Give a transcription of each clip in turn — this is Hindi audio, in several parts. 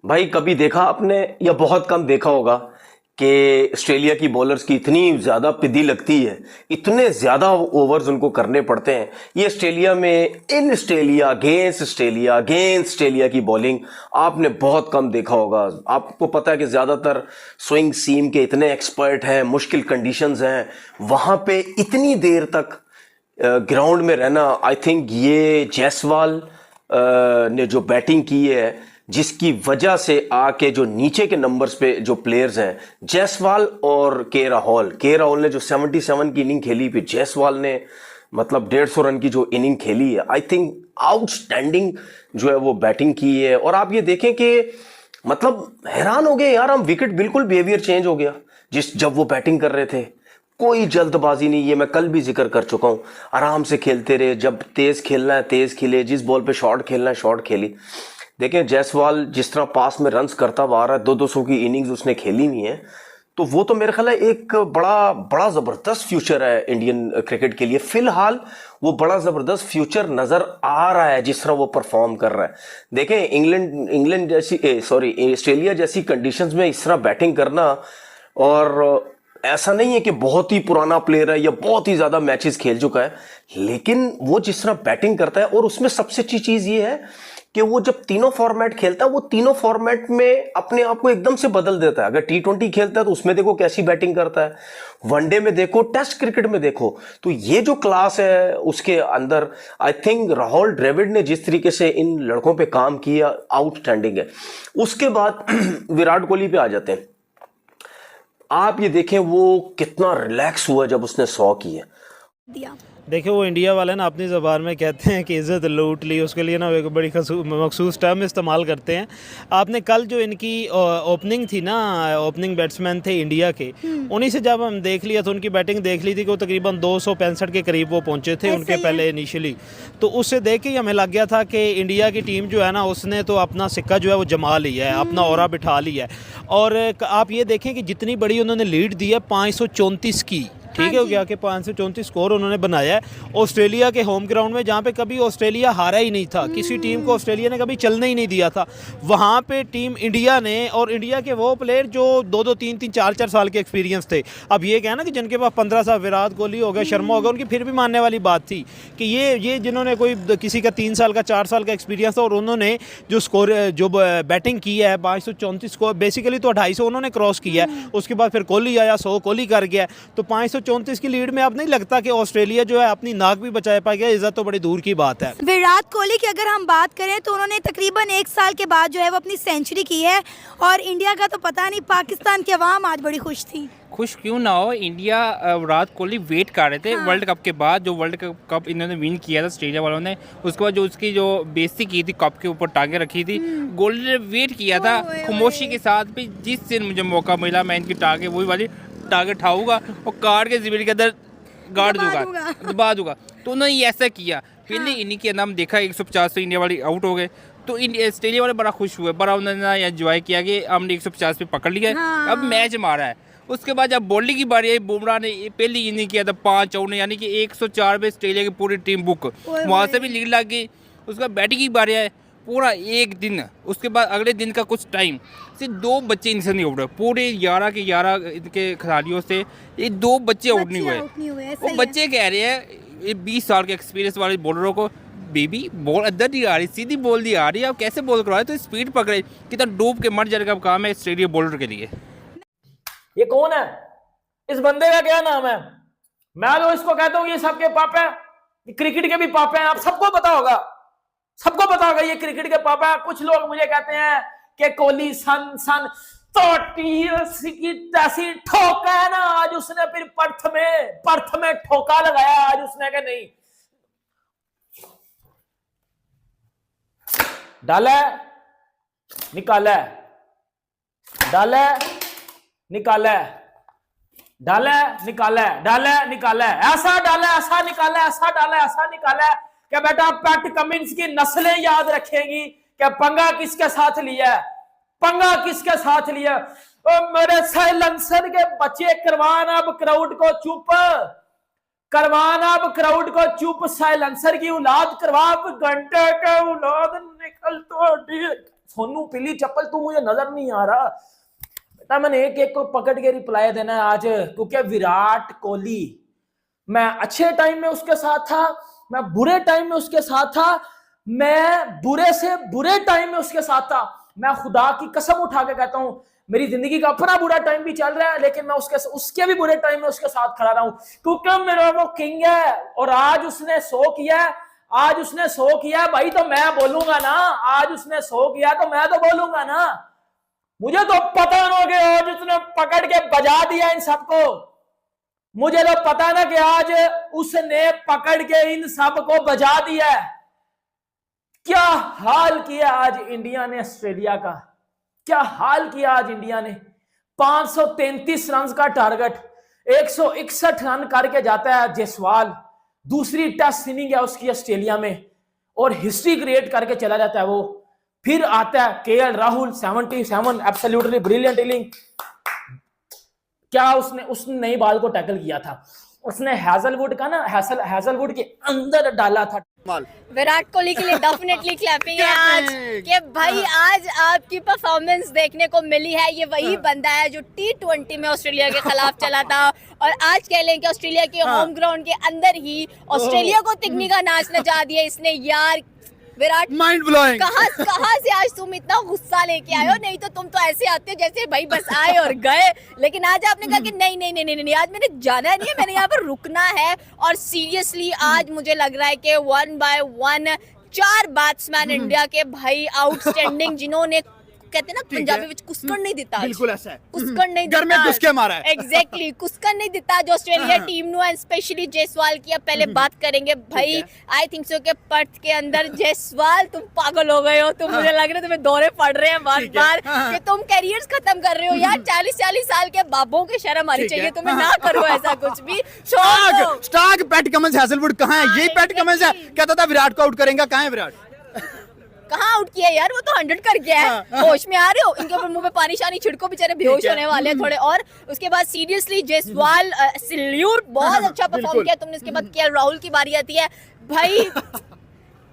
भाई कभी देखा आपने या बहुत कम देखा होगा कि ऑस्ट्रेलिया की बॉलर्स की इतनी ज़्यादा पिदी लगती है, इतने ज़्यादा ओवर्स उनको करने पड़ते हैं। ये ऑस्ट्रेलिया में इन ऑस्ट्रेलिया अगेंस्ट ऑस्ट्रेलिया की बॉलिंग आपने बहुत कम देखा होगा। आपको पता है कि ज़्यादातर स्विंग सीम के इतने एक्सपर्ट हैं, मुश्किल कंडीशंस हैं, वहाँ पे इतनी देर तक ग्राउंड में रहना। आई थिंक ये जायसवाल ने जो बैटिंग की है, जिसकी वजह से आके जो नीचे के नंबर्स पे जो प्लेयर्स हैं, जायसवाल और के राहुल ने जो 77 की इनिंग खेली, फिर जायसवाल ने मतलब 150 रन की जो इनिंग खेली है, आई थिंक आउटस्टैंडिंग जो है वो बैटिंग की है। और आप ये देखें कि मतलब हैरान हो गए यार हम, विकेट बिल्कुल बिहेवियर चेंज हो गया जब वो बैटिंग कर रहे थे। कोई जल्दबाजी नहीं, ये मैं कल भी जिक्र कर चुका हूं। आराम से खेलते रहे, जब तेज खेलना है तेज खेले, जिस बॉल पे शॉर्ट खेलना है शॉर्ट खेली। देखें जायसवाल जिस तरह पास में रन्स करता हुआ आ रहा है, 200 की इनिंग्स उसने खेली नहीं है, तो वो तो मेरे ख्याल है एक बड़ा बड़ा जबरदस्त फ्यूचर है इंडियन क्रिकेट के लिए। फिलहाल वो बड़ा जबरदस्त फ्यूचर नजर आ रहा है जिस तरह वो परफॉर्म कर रहा है। देखें इंग्लैंड जैसी ऑस्ट्रेलिया जैसी कंडीशंस में इस तरह बैटिंग करना, और ऐसा नहीं है कि बहुत ही पुराना प्लेयर है या बहुत ही ज्यादा मैचेस खेल चुका है, लेकिन वो जिस तरह बैटिंग करता है, और उसमें सबसे अच्छी चीज ये है कि वो जब तीनों फॉर्मेट खेलता है, वो तीनों फॉर्मेट में अपने आप को एकदम से बदल देता है। अगर T20 खेलता है तो उसमें देखो कैसी बैटिंग करता है, वनडे में देखो, टेस्ट क्रिकेट में देखो। तो ये जो क्लास है उसके अंदर, आई थिंक राहुल द्रविड़ ने जिस तरीके से इन लड़कों पे काम किया, आउटस्टैंडिंग है। उसके बाद विराट कोहली पे आ जाते हैं। आप ये देखें वो कितना रिलैक्स हुआ जब उसने 100 किए। दिया। देखिए वो इंडिया वाले ना अपनी ज़बान में कहते हैं कि इज़्ज़त लूट ली, उसके लिए ना वो एक बड़ी मखसूस टर्म इस्तेमाल करते हैं। आपने कल जो इनकी ओपनिंग थी ना, ओपनिंग बैट्समैन थे इंडिया के, उन्हीं से जब हम देख लिया तो उनकी बैटिंग देख ली थी कि वो तकरीबन 265 के करीब वो पहुंचे थे उनके पहले इनिशियली। तो उससे देख के ही हमें लग गया था कि इंडिया की टीम जो है ना, उसने तो अपना सिक्का जो है वो जमा लिया है, अपना ऑरा बिठा लिया है। और आप ये देखें कि जितनी बड़ी उन्होंने लीड दी है 534 की, ठीक है, हो गया कि 534 स्कोर उन्होंने बनाया है ऑस्ट्रेलिया के होम ग्राउंड में, जहाँ पे कभी ऑस्ट्रेलिया हारा ही नहीं था, किसी टीम को ऑस्ट्रेलिया ने कभी चलने ही नहीं दिया था। वहाँ पे टीम इंडिया ने, और इंडिया के वो प्लेयर जो 2-2, 3-3, 4-4 साल के एक्सपीरियंस थे। अब ये कहना कि जिनके पास 15 साल, विराट कोहली हो गया, शर्मा हो गया, उनकी फिर भी मानने वाली बात थी कि ये जिन्होंने कोई किसी का 3 साल का 4 साल का एक्सपीरियंस था, और उन्होंने जो स्कोर जो बैटिंग की है 534 स्कोर, बेसिकली तो 250 उन्होंने क्रॉस किया है। उसके बाद फिर कोहली आया, 100 कोहली कर गया, तो 534 की लीड में अब नहीं लगता कि ऑस्ट्रेलिया जो है अपनी नाक भी बचा पाएगा। इज्जत तो बड़ी दूर की बात है। विराट कोहली की अगर हम बात करें तो उन्होंने तकरीबन 1 साल के बाद जो है वो अपनी सेंचुरी की है, और इंडिया का तो पता नहीं, पाकिस्तान के अवाम आज बड़ी खुश थी। खुश क्यों ना हो, इंडिया विराट कोहली वेट कर रहे थे। हाँ। वर्ल्ड कप के बाद जो वर्ल्ड कप इन्होंने विन किया था ऑस्ट्रेलिया वालों ने, उसके बाद जो उसकी जो बेइज्जती की थी, कप के ऊपर टांगे रखी थी, गोल्ड ने वेट किया था खामोशी के साथ भी, जिस दिन मुझे मौका मिला मैं इनकी टांगे वही वाली टांगे उठाऊंगा और कार के ज़मीन के अंदर गाड़ दबा दूंगा। तो उन्होंने ये ऐसा किया। पहले इन्हीं के नाम देखा 150 से इंडिया वाले आउट हो गए, तो ऑस्ट्रेलिया वाले बड़ा खुश हुए, बड़ा उन्होंने एंजॉय किया कि हमने 150 पे पकड़ लिया। हाँ। अब मैच मारा है। उसके बाद जब बॉलिंग की बारी आई, बुमराह ने पहली इनिंग किया था 5 आउट, यानी कि 104 पे ऑस्ट्रेलिया की पूरी टीम बुक, वहाँ से भी लीड लग गई। उसके बाद बैटिंग की बारी आई, पूरा एक दिन, उसके बाद अगले दिन का कुछ टाइम सिर्फ 2 बच्चे इनसे नहीं उठ रहे, पूरे 11 के 11 इनके खिलाड़ियों से ये 2 बच्चे आउट नहीं हुए। वो बच्चे कह रहे हैं ये 20 साल के एक्सपीरियंस वाले बॉलरों को, बेबी बॉल अंदर नहीं आ रही, सीधी बॉल नहीं आ रही, आप कैसे बॉल करवाए, तो स्पीड पकड़े, कितना डूब के मर जाने का काम है ऑस्ट्रेलिया बॉलर के लिए। ये कौन है? इस बंदे का क्या नाम है? मैं तो इसको कहता हूँ ये सबके पाप है, ये क्रिकेट के भी पाप है। आप सबको पता होगा, सबको पता होगा ये क्रिकेट के पापा है। कुछ लोग मुझे कहते हैं कि कोहली सन तो की तैसी ठोका है ना आज उसने, फिर पर्थ में ठोका लगाया आज उसने, कि नहीं डाला निकाला, डाला निकाला, डाला निकाला, डाला निकाला, ऐसा डाला ऐसा निकाला, ऐसा डाला ऐसा निकाला। क्या बेटा पैट कमिंस की नस्लें याद रखेगी क्या पंगा किसके साथ लिया, पंगा किसके साथ लिया। ओ मेरे साइलेंसर के बच्चे, करवाना अब क्राउड को चुप, करवाना अब क्राउड को चुप, साइलेंसर की औलाद करवा, घंटे के औलाद निकल तो सोनू पीली चप्पल, तू मुझे नजर नहीं आ रहा बेटा। मैंने एक एक को पकड़ के रिप्लाई देना है आज, क्योंकि विराट कोहली, मैं अच्छे टाइम में उसके साथ था, मैं बुरे टाइम में उसके साथ था, मैं बुरे से बुरे टाइम में उसके साथ था। मैं खुदा की कसम उठा के कहता हूं, मेरी जिंदगी का अपना बुरा टाइम भी चल रहा है, लेकिन मैं उसके भी बुरे टाइम में उसके साथ खड़ा रहा हूं, क्योंकि मेरा वो किंग है। और आज उसने शो किया है, आज उसने शो किया है भाई, तो मैं बोलूंगा ना। आज उसने शो किया तो मैं तो बोलूंगा ना। मुझे तो पता ना कि आज उसने पकड़ के बजा दिया इन सबको। मुझे तो पता ना कि आज उसने पकड़ के इन सबको बजा दिया है। क्या हाल किया आज इंडिया ने ऑस्ट्रेलिया का, क्या हाल किया आज इंडिया ने। 533 रन का टारगेट, 161 रन करके जाता है जायसवाल। दूसरी टेस्ट इनिंग है उसकी ऑस्ट्रेलिया में, और हिस्ट्री क्रिएट करके चला जाता है वो। फिर आता है KL Rahul, 77, absolutely brilliant inning. क्या उसने नई बॉल को टैकल किया था, उसने हैजलवुड का ना हैजलवुड के अंदर डाला था। विराट कोहली के लिए डेफिनेटली क्लैपिंग है आज कि भाई आज आपकी परफॉर्मेंस देखने को मिली है। ये वही बंदा है जो T20 में ऑस्ट्रेलिया के खिलाफ चला था, और आज कह लें कि ऑस्ट्रेलिया के होम ग्राउंड के अंदर ही ऑस्ट्रेलिया को तिगनी का नाच नचा दिया इसने यार। Virat, mind blowing. कहाँ से आज तुम इतना गुस्सा लेके आए हो? नहीं तो तुम तो ऐसे आते हो जैसे भाई बस आए और गए, लेकिन आज आपने कहा कि नहीं नहीं नहीं नहीं नहीं, आज मैंने जाना नहीं है, मैंने यहाँ पर रुकना है। और सीरियसली आज मुझे लग रहा है कि 1 by 1 4 बैट्समैन इंडिया के भाई आउटस्टैंडिंग, जिन्होंने कहते हैं ना पंजाबी में कुस्कड़ नहीं दिता, बिल्कुल ऐसा है, कुस्कड़ नहीं दिता, घर में घुस के मारा है। एग्जैक्टली, कुस्कड़ नहीं दिता जो ऑस्ट्रेलिया टीम नु है, स्पेशली जायसवाल की। अब पहले बात करेंगे भाई, आई थिंक सो के पर्थ के अंदर जायसवाल तुम पागल हो गए हो, तुम मुझे लग रहा है तुम्हें दौरे पड़ रहे हैं बार बार कि तुम कैरियर्स खत्म कर रहे हो यार। 40 साल के बाबों की शर्म आनी चाहिए तुम्हें, ना करो ऐसा कुछ भी। स्टार्क पैट कमिंस हैजलवुड कहाँ है? यही पैट कमिंस है, कहता था विराट को आउट करेंगे, कहाँ है विराट? कहाँ आउट किया यार, वो तो 100 कर गया है। होश में आ रहे हो? इनके ऊपर मुंह पे पानी शानी छिड़को, बेचारे बेहोश होने वाले हैं थोड़े। और उसके बाद सीरियसली जायसवाल सैल्यूट, बहुत अच्छा परफॉर्म किया तुमने। उसके बाद केएल राहुल की बारी आती है। भाई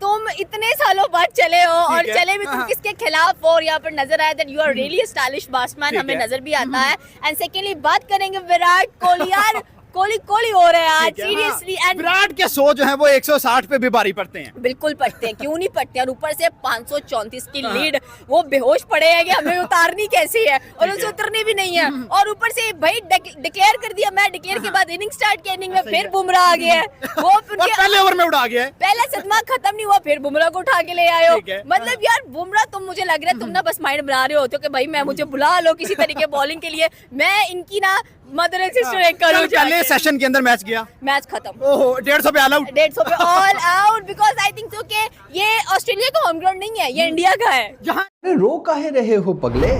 तुम इतने सालों बाद चले हो, और चले भी तुम किसके खिलाफ हो, और यहाँ पर नजर आया that you are really stylish batsman, हमें नजर भी आता है। एंड सेकेंडली बात करेंगे विराट कोहली यार, कोहली हो रहे हैं आज सीरियसली। एंड विराट के 100 जो है वो 160 पे भी भारी पड़ते हैं, बिल्कुल पड़ते हैं, क्यों नहीं पड़ते। और ऊपर से 534 की लीड, वो बेहोश पड़े हैं कि हमें उतारनी कैसी है, और उनसे उतरनी भी नहीं है। और ऊपर से भाई डिक्लेयर कर दिया, मैं डिक्लेयर के बाद इनिंग स्टार्ट की, इनिंग में फिर बुमराह आ गया है, वो पहले ओवर में उड़ा गया है। पहला सदमा खत्म नहीं हुआ, फिर बुमराह को उठा के ले आए हो। मतलब यार बुमराह, तुम मुझे लग रहा है तुम ना बस माइंड बना रहे होते हो कि भाई मैं मुझे बुला लो किसी तरीके बॉलिंग के लिए, मैं इनकी ना मदर एंड सिस्टर एक करूं। पहले सेशन के अंदर मैच गया, मैच खत्म, ओहो 150 पे ऑल आउट, 150 पे all out, because I think so कि ये ऑस्ट्रेलिया का होम ग्राउंड नहीं है, ये इंडिया का है। जहां रो काहे रहे हो पगले,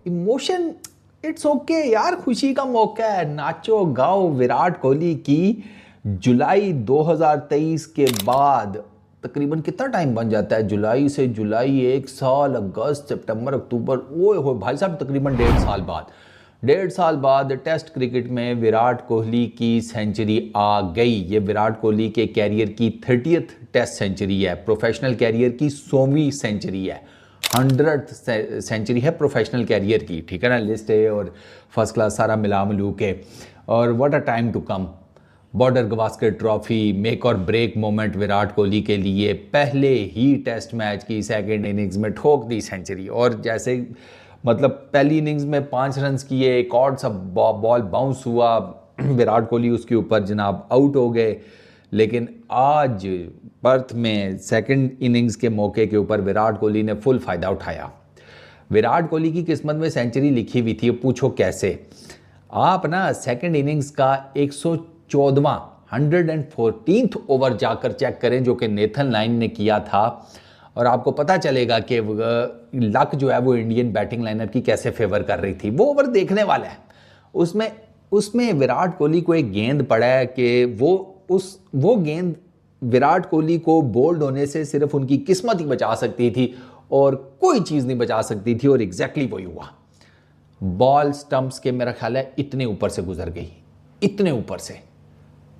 इमोशन इट्स ओके यार, खुशी का मौका है, नाचो गाओ। विराट कोहली की जुलाई 2023 के बाद तकरीबन कितना टाइम बन जाता है? जुलाई से जुलाई 1 साल, अगस्त, सितंबर, अक्टूबर, ओए हो भाई साहब, तकरीबन 1.5 साल बाद टेस्ट क्रिकेट में विराट कोहली की सेंचुरी आ गई। ये विराट कोहली के कैरियर की 30th टेस्ट सेंचुरी है, प्रोफेशनल कैरियर की 100वीं सेंचुरी है, 100th सेंचुरी है प्रोफेशनल कैरियर की, ठीक है ना। लिस्ट है और फर्स्ट क्लास सारा मिला मिलू के। और what a time to come, border Gavaskar trophy, make or break moment Virat Kohli के लिए। पहले ही टेस्ट मैच की सेकेंड इनिंग्स में ठोक दी सेंचुरी, और जैसे मतलब पहली इनिंग्स में 5 रन किए, एक और सब बॉल बाउंस हुआ, विराट कोहली उसके ऊपर जनाब आउट हो गए। लेकिन आज पर्थ में सेकंड इनिंग्स के मौके के ऊपर विराट कोहली ने फुल फ़ायदा उठाया। विराट कोहली की किस्मत में सेंचुरी लिखी हुई थी, पूछो कैसे। आप ना सेकंड इनिंग्स का 114वां 114th ओवर जाकर चेक करें, जो कि नेथन लाइन ने किया था, और आपको पता चलेगा कि लक जो है वो इंडियन बैटिंग लाइनर की कैसे फेवर कर रही थी। वो ओवर देखने वाला है। उसमें विराट कोहली को एक गेंद पड़ा है कि वो गेंद विराट कोहली को बोल्ड होने से सिर्फ उनकी किस्मत ही बचा सकती थी, और कोई चीज़ नहीं बचा सकती थी, और एग्जैक्टली वही हुआ। बॉल स्टंप्स के मेरा ख्याल है इतने ऊपर से गुजर गई, इतने ऊपर से।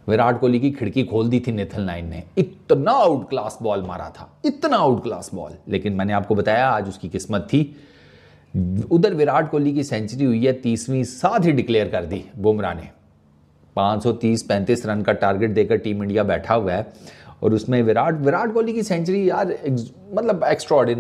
विराट कोहली की खिड़की खोल दी थी नेथन लाइन ने, इतना आउट क्लास बॉल मारा था, इतना आउट क्लास बॉल। लेकिन मैंने आपको बताया आज उसकी किस्मत थी, उधर विराट कोहली की सेंचुरी हुई है 30वीं, साथ ही डिक्लेयर कर दी बुमराह ने। 530-35 रन का टारगेट देकर टीम इंडिया बैठा हुआ है और उसमें विराट कोहली की सेंचुरी यार मतलब एक्स्ट्राऑर्डिनरी।